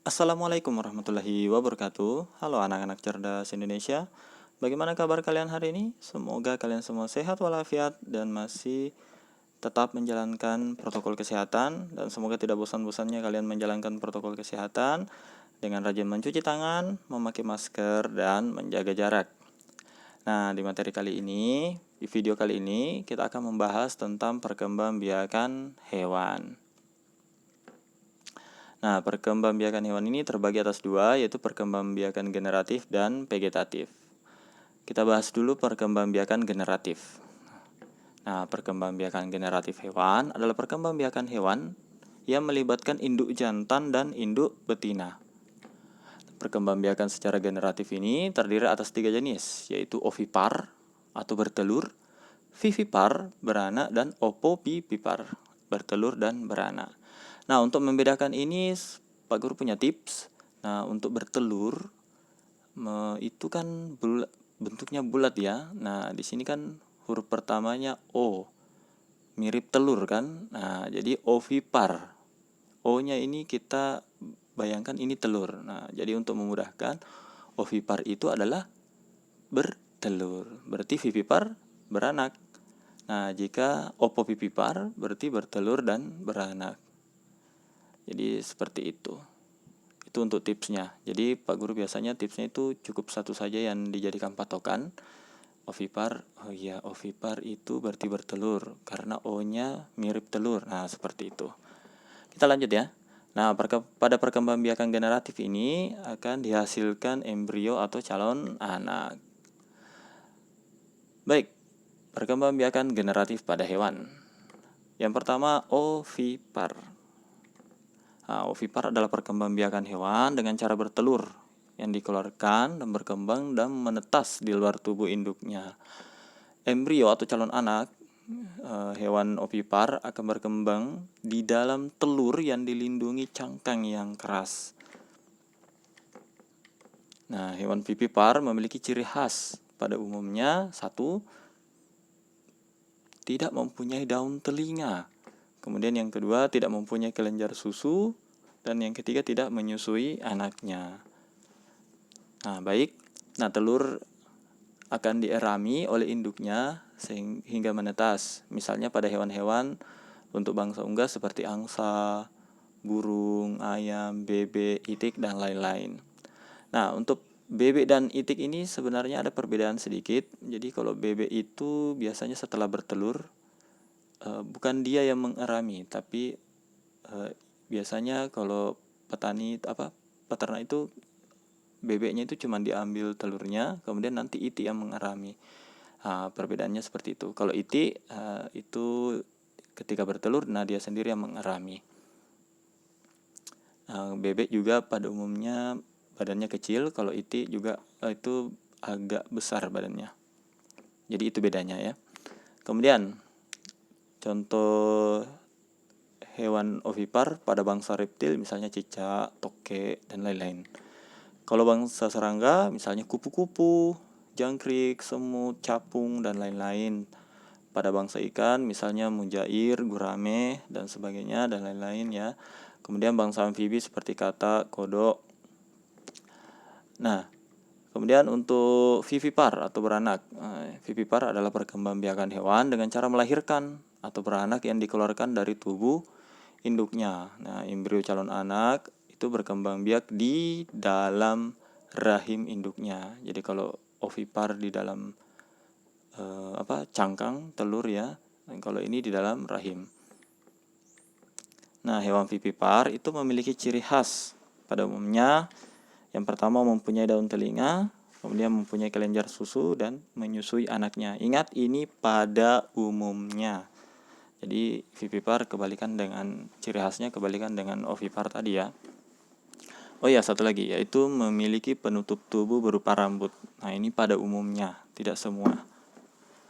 Assalamualaikum warahmatullahi wabarakatuh. Halo anak-anak cerdas Indonesia. Bagaimana kabar kalian hari ini? Semoga kalian semua sehat walafiat dan masih tetap menjalankan protokol kesehatan. Dan semoga tidak bosan-bosannya kalian menjalankan protokol kesehatan dengan rajin mencuci tangan, memakai masker, dan menjaga jarak. Nah, di materi kali ini, di video kali ini, kita akan membahas tentang perkembangbiakan hewan. Nah, perkembangbiakan hewan ini terbagi atas dua, yaitu perkembangbiakan generatif dan vegetatif. Kita bahas dulu perkembangbiakan generatif. Nah, perkembangbiakan generatif hewan adalah perkembangbiakan hewan yang melibatkan induk jantan dan induk betina. Perkembangbiakan secara generatif ini terdiri atas 3 jenis, yaitu ovipar atau bertelur, vivipar beranak, dan opovivipar bertelur dan beranak. Nah, untuk membedakan ini Pak Guru punya tips. Nah, untuk bertelur itu kan bentuknya bulat ya. Nah, di sini kan huruf pertamanya O, mirip telur kan. Nah, jadi ovipar. O-nya ini kita bayangkan ini telur. Nah, jadi untuk memudahkan, ovipar itu adalah bertelur. Berarti vivipar beranak. Nah, jika opovivipar berarti bertelur dan beranak. Jadi seperti itu. Itu untuk tipsnya. Jadi Pak Guru biasanya tipsnya itu cukup satu saja yang dijadikan patokan. Ovipar, ovipar itu berarti bertelur karena O-nya mirip telur. Nah, seperti itu. Kita lanjut ya. Nah, pada perkembangbiakan generatif ini akan dihasilkan embrio atau calon anak. Baik, perkembangbiakan generatif pada hewan. Yang pertama, ovipar. Nah, ovipar adalah perkembangbiakan hewan dengan cara bertelur yang dikeluarkan dan berkembang dan menetas di luar tubuh induknya. Embrio atau calon anak hewan ovipar akan berkembang di dalam telur yang dilindungi cangkang yang keras. Nah, hewan vivipar memiliki ciri khas. Pada umumnya, 1. Tidak mempunyai daun telinga. Kemudian yang kedua, tidak mempunyai kelenjar susu. Dan yang ketiga, tidak menyusui anaknya. Nah, baik. Nah, telur akan dierami oleh induknya hingga menetas. Misalnya pada hewan-hewan untuk bangsa unggas seperti angsa, burung, ayam, bebek, itik, dan lain-lain. Nah, untuk bebek dan itik ini sebenarnya ada perbedaan sedikit. Jadi kalau bebek itu biasanya setelah bertelur, bukan dia yang mengerami, tapi biasanya kalau peternak itu bebeknya itu cuma diambil telurnya, kemudian nanti itik yang mengerami. Perbedaannya seperti itu. Kalau itik itu ketika bertelur, nah dia sendiri yang mengerami. Bebek juga pada umumnya badannya kecil, kalau itik juga itu agak besar badannya. Jadi itu bedanya ya. Kemudian contoh hewan ovipar pada bangsa reptil misalnya cicak, tokek, dan lain-lain. Kalau bangsa serangga misalnya kupu-kupu, jangkrik, semut, capung, dan lain-lain. Pada bangsa ikan misalnya mujair, gurame, dan sebagainya, dan lain-lain ya. Kemudian bangsa amfibi seperti katak, kodok. Nah, kemudian untuk vivipar atau beranak. Vivipar adalah perkembangbiakan hewan dengan cara melahirkan atau beranak yang dikeluarkan dari tubuh induknya. Nah, embrio calon anak itu berkembang biak di dalam rahim induknya. Jadi kalau ovipar di dalam cangkang telur ya, dan kalau ini di dalam rahim. Nah, hewan vivipar itu memiliki ciri khas. Pada umumnya, yang pertama mempunyai daun telinga, kemudian mempunyai kelenjar susu dan menyusui anaknya. Ingat, ini pada umumnya. Jadi vivipar kebalikan dengan ciri khasnya kebalikan dengan ovipar tadi ya. Oh iya, satu lagi yaitu memiliki penutup tubuh berupa rambut. Nah, ini pada umumnya, tidak semua.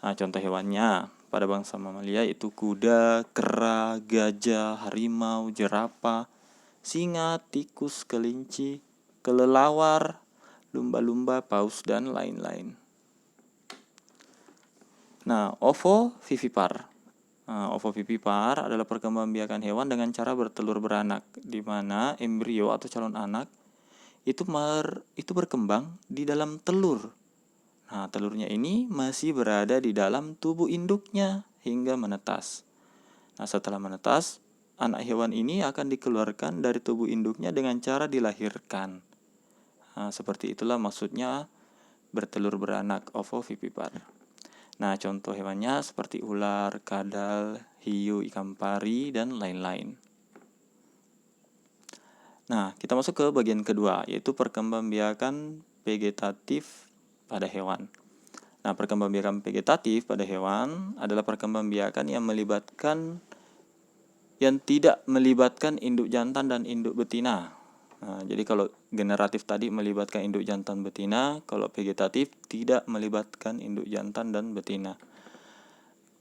Nah, contoh hewannya pada bangsa mamalia itu kuda, kera, gajah, harimau, jerapah, singa, tikus, kelinci, kelelawar, lumba-lumba, paus, dan lain-lain. Nah, ovovivipar. Ovovivipar adalah perkembangbiakan hewan dengan cara bertelur beranak, di mana embrio atau calon anak itu berkembang di dalam telur. Nah, telurnya ini masih berada di dalam tubuh induknya hingga menetas. Nah, setelah menetas, anak hewan ini akan dikeluarkan dari tubuh induknya dengan cara dilahirkan. Nah, seperti itulah maksudnya bertelur beranak ovovivipar. Nah, contoh hewannya seperti ular, kadal, hiu, ikan pari, dan lain-lain. Nah, kita masuk ke bagian kedua, yaitu perkembangbiakan vegetatif pada hewan. Nah, perkembangbiakan vegetatif pada hewan adalah perkembangbiakan yang tidak melibatkan induk jantan dan induk betina. Nah, jadi kalau generatif tadi melibatkan induk jantan betina, kalau vegetatif tidak melibatkan induk jantan dan betina.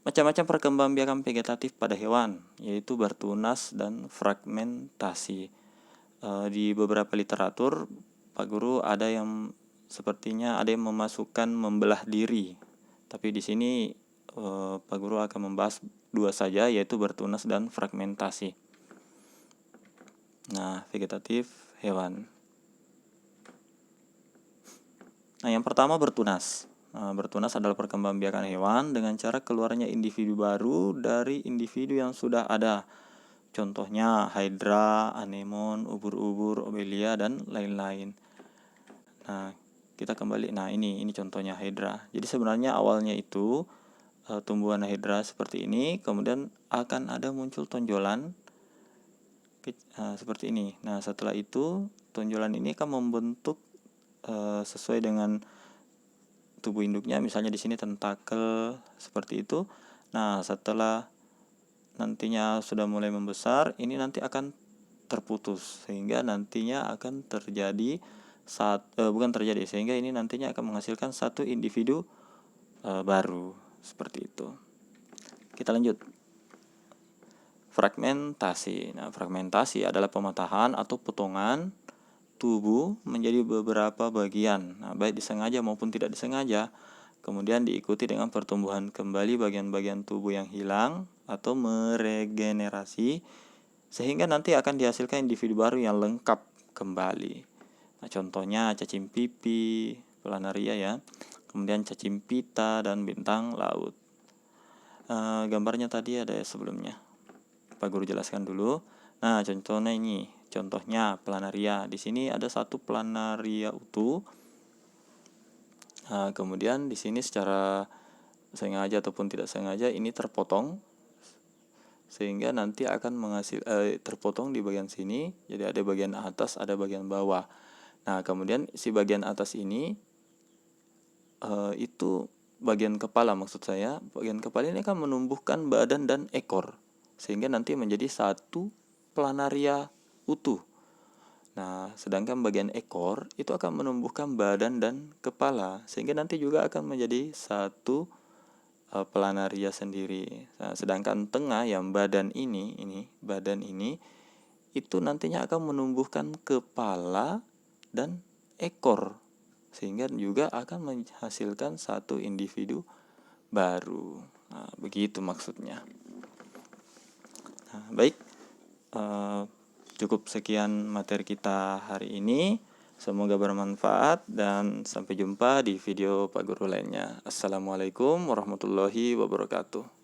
Macam-macam perkembangbiakan vegetatif pada hewan, yaitu bertunas dan fragmentasi. Di beberapa literatur, Pak Guru sepertinya ada yang memasukkan membelah diri. Tapi di sini Pak Guru akan membahas dua saja, yaitu bertunas dan fragmentasi. Nah, vegetatif hewan. Nah, yang pertama bertunas. Bertunas adalah perkembangbiakan hewan dengan cara keluarnya individu baru dari individu yang sudah ada. Contohnya hydra, anemon, ubur-ubur, obelia, dan lain-lain. Nah, kita kembali. Nah, ini contohnya hydra. Jadi sebenarnya awalnya itu tumbuhan hydra seperti ini, kemudian akan ada muncul tonjolan seperti ini. Nah, setelah itu tonjolan ini akan membentuk sesuai dengan tubuh induknya, misalnya di sini tentakel seperti itu. Nah, setelah nantinya sudah mulai membesar, ini nanti akan terputus sehingga nantinya akan terjadi sehingga ini nantinya akan menghasilkan satu individu baru seperti itu. Kita lanjut. Fragmentasi. Nah, fragmentasi adalah pematahan atau potongan tubuh menjadi beberapa bagian, baik disengaja maupun tidak disengaja, kemudian diikuti dengan pertumbuhan kembali bagian-bagian tubuh yang hilang atau meregenerasi, sehingga nanti akan dihasilkan individu baru yang lengkap kembali. Nah, contohnya cacing pipi, planaria ya, kemudian cacing pita dan bintang laut. Gambarnya tadi ada sebelumnya, Pak Guru jelaskan dulu. Nah, contohnya planaria. Di sini ada satu planaria utuh. Nah, kemudian di sini secara sengaja ataupun tidak sengaja ini terpotong sehingga nanti akan terpotong di bagian sini. Jadi ada bagian atas, ada bagian bawah. Nah, kemudian si bagian atas ini itu bagian kepala maksud saya. Bagian kepala ini akan menumbuhkan badan dan ekor sehingga nanti menjadi satu planaria utuh. Nah, sedangkan bagian ekor itu akan menumbuhkan badan dan kepala sehingga nanti juga akan menjadi satu planaria sendiri. Nah, sedangkan tengah yang badan ini itu nantinya akan menumbuhkan kepala dan ekor sehingga juga akan menghasilkan satu individu baru. Nah, begitu maksudnya. Nah, baik, cukup sekian materi kita hari ini. Semoga bermanfaat dan sampai jumpa di video Pak Guru lainnya. Assalamualaikum warahmatullahi wabarakatuh.